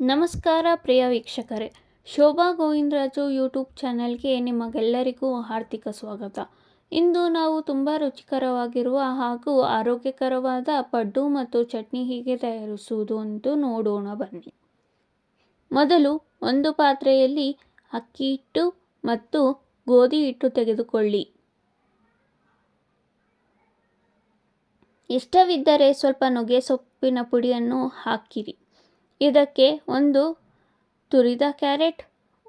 ನಮಸ್ಕಾರ ಪ್ರಿಯ ವೀಕ್ಷಕರೇ, ಶೋಭಾ ಗೋವಿಂದರಾಜು ಯೂಟ್ಯೂಬ್ ಚಾನೆಲ್ಗೆ ನಿಮಗೆಲ್ಲರಿಗೂ ಹಾರ್ದಿಕ ಸ್ವಾಗತ. ಇಂದು ನಾವು ತುಂಬ ರುಚಿಕರವಾಗಿರುವ ಹಾಗೂ ಆರೋಗ್ಯಕರವಾದ ಪಡ್ಡು ಮತ್ತು ಚಟ್ನಿ ಹೇಗೆ ತಯಾರಿಸುವುದು ಎಂದು ನೋಡೋಣ ಬನ್ನಿ. ಮೊದಲು ಒಂದು ಪಾತ್ರೆಯಲ್ಲಿ ಅಕ್ಕಿ ಹಿಟ್ಟು ಮತ್ತು ಗೋಧಿ ಹಿಟ್ಟು ತೆಗೆದುಕೊಳ್ಳಿ. ಇಷ್ಟವಿದ್ದರೆ ಸ್ವಲ್ಪ ನುಗ್ಗೆ ಸೊಪ್ಪಿನ ಪುಡಿಯನ್ನು ಹಾಕಿರಿ. ಇದಕ್ಕೆ ಒಂದು ತುರಿದ ಕ್ಯಾರೆಟ್,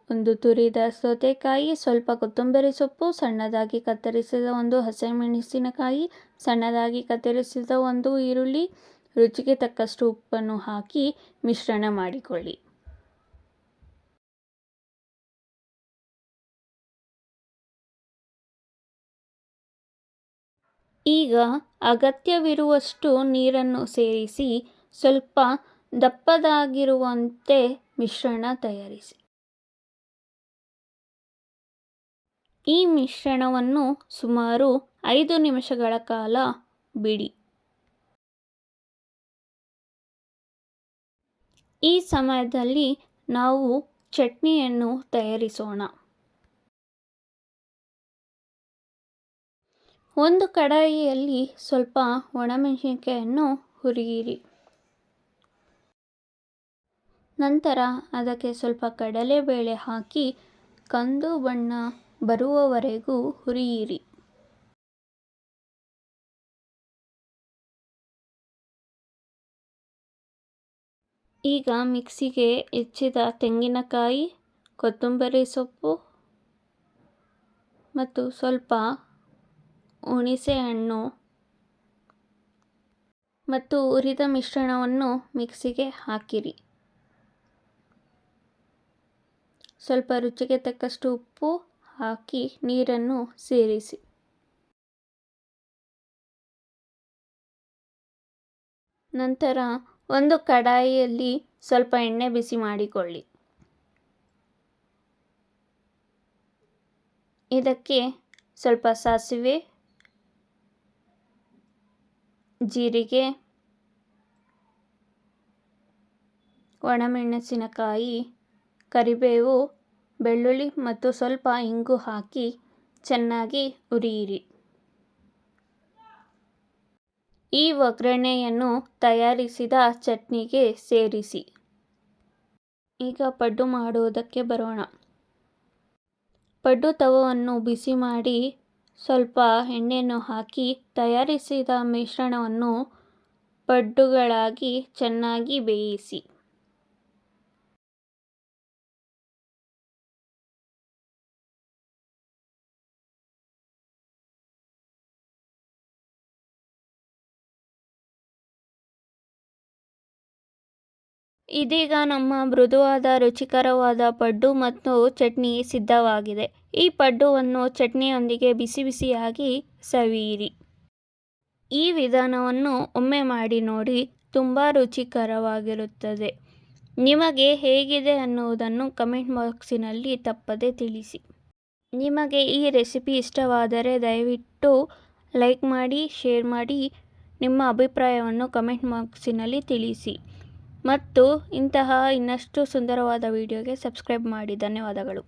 ಒಂದು ತುರಿದ ಸೌತೆಕಾಯಿ, ಸ್ವಲ್ಪ ಕೊತ್ತಂಬರಿ ಸೊಪ್ಪು, ಸಣ್ಣದಾಗಿ ಕತ್ತರಿಸಿದ ಒಂದು ಹಸಿಮೆಣಸಿನಕಾಯಿ, ಸಣ್ಣದಾಗಿ ಕತ್ತರಿಸಿದ ಒಂದು ಈರುಳ್ಳಿ, ರುಚಿಗೆ ತಕ್ಕಷ್ಟು ಉಪ್ಪನ್ನು ಹಾಕಿ ಮಿಶ್ರಣ ಮಾಡಿಕೊಳ್ಳಿ. ಈಗ ಅಗತ್ಯವಿರುವಷ್ಟು ನೀರನ್ನು ಸೇರಿಸಿ ಸ್ವಲ್ಪ ದಪ್ಪದಾಗಿರುವಂತೆ ಮಿಶ್ರಣ ತಯಾರಿಸಿ. ಈ ಮಿಶ್ರಣವನ್ನು ಸುಮಾರು 5 ನಿಮಿಷಗಳ ಕಾಲ ಬಿಡಿ. ಈ ಸಮಯದಲ್ಲಿ ನಾವು ಚಟ್ನಿಯನ್ನು ತಯಾರಿಸೋಣ. ಒಂದು ಕಡಾಯಿಯಲ್ಲಿ ಸ್ವಲ್ಪ ಒಣಮೆಣಸಿನಕಾಯಿಯನ್ನು ಹುರಿಯಿರಿ. ನಂತರ ಅದಕ್ಕೆ ಸ್ವಲ್ಪ ಕಡಲೆಬೇಳೆ ಹಾಕಿ ಕಂದು ಬಣ್ಣ ಬರುವವರೆಗೂ ಹುರಿಯಿರಿ. ಈಗ ಮಿಕ್ಸಿಗೆ ಹೆಚ್ಚಿದ ತೆಂಗಿನಕಾಯಿ, ಕೊತ್ತಂಬರಿ ಸೊಪ್ಪು ಮತ್ತು ಸ್ವಲ್ಪ ಹುಣಸೆ ಹಣ್ಣು ಮತ್ತು ಹುರಿದ ಮಿಶ್ರಣವನ್ನು ಮಿಕ್ಸಿಗೆ ಹಾಕಿರಿ. ಸ್ವಲ್ಪ ರುಚಿಗೆ ತಕ್ಕಷ್ಟು ಉಪ್ಪು ಹಾಕಿ ನೀರನ್ನು ಸೇರಿಸಿ. ನಂತರ ಒಂದು ಕಡಾಯಿಯಲ್ಲಿ ಸ್ವಲ್ಪ ಎಣ್ಣೆ ಬಿಸಿ ಮಾಡಿಕೊಳ್ಳಿ. ಇದಕ್ಕೆ ಸ್ವಲ್ಪ ಸಾಸಿವೆ, ಜೀರಿಗೆ, ಒಣಮೆಣಸಿನಕಾಯಿ, ಕರಿಬೇವು, ಬೆಳ್ಳುಳ್ಳಿ ಮತ್ತು ಸ್ವಲ್ಪ ಇಂಗು ಹಾಕಿ ಚೆನ್ನಾಗಿ ಹುರಿಯಿರಿ. ಈ ಒಗ್ಗರಣೆಯನ್ನು ತಯಾರಿಸಿದ ಚಟ್ನಿಗೆ ಸೇರಿಸಿ. ಈಗ ಪಡ್ಡು ಮಾಡುವುದಕ್ಕೆ ಬರೋಣ. ಪಡ್ಡು ತವವನ್ನು ಬಿಸಿ ಮಾಡಿ ಸ್ವಲ್ಪ ಎಣ್ಣೆಯನ್ನು ಹಾಕಿ ತಯಾರಿಸಿದ ಮಿಶ್ರಣವನ್ನು ಪಡ್ಡುಗಳಾಗಿ ಚೆನ್ನಾಗಿ ಬೇಯಿಸಿ. ಇದೀಗ ನಮ್ಮ ಮೃದುವಾದ ರುಚಿಕರವಾದ ಪಡ್ಡು ಮತ್ತು ಚಟ್ನಿ ಸಿದ್ಧವಾಗಿದೆ. ಈ ಪಡ್ಡುವನ್ನು ಚಟ್ನಿಯೊಂದಿಗೆ ಬಿಸಿ ಬಿಸಿಯಾಗಿ ಸವಿಯಿರಿ. ಈ ವಿಧಾನವನ್ನು ಒಮ್ಮೆ ಮಾಡಿ ನೋಡಿ, ತುಂಬ ರುಚಿಕರವಾಗಿರುತ್ತದೆ. ನಿಮಗೆ ಹೇಗಿದೆ ಅನ್ನುವುದನ್ನು ಕಮೆಂಟ್ ಬಾಕ್ಸಿನಲ್ಲಿ ತಪ್ಪದೆ ತಿಳಿಸಿ. ನಿಮಗೆ ಈ ರೆಸಿಪಿ ಇಷ್ಟವಾದರೆ ದಯವಿಟ್ಟು ಲೈಕ್ ಮಾಡಿ, ಶೇರ್ ಮಾಡಿ, ನಿಮ್ಮ ಅಭಿಪ್ರಾಯವನ್ನು ಕಮೆಂಟ್ ಬಾಕ್ಸಿನಲ್ಲಿ ತಿಳಿಸಿ. ಮತ್ತು ಇಂತಹ ಇನ್ನಷ್ಟು ಸುಂದರವಾದ ವಿಡಿಯೋಗೆ ಸಬ್ಸ್ಕ್ರೈಬ್ ಮಾಡಿ. ಧನ್ಯವಾದಗಳು.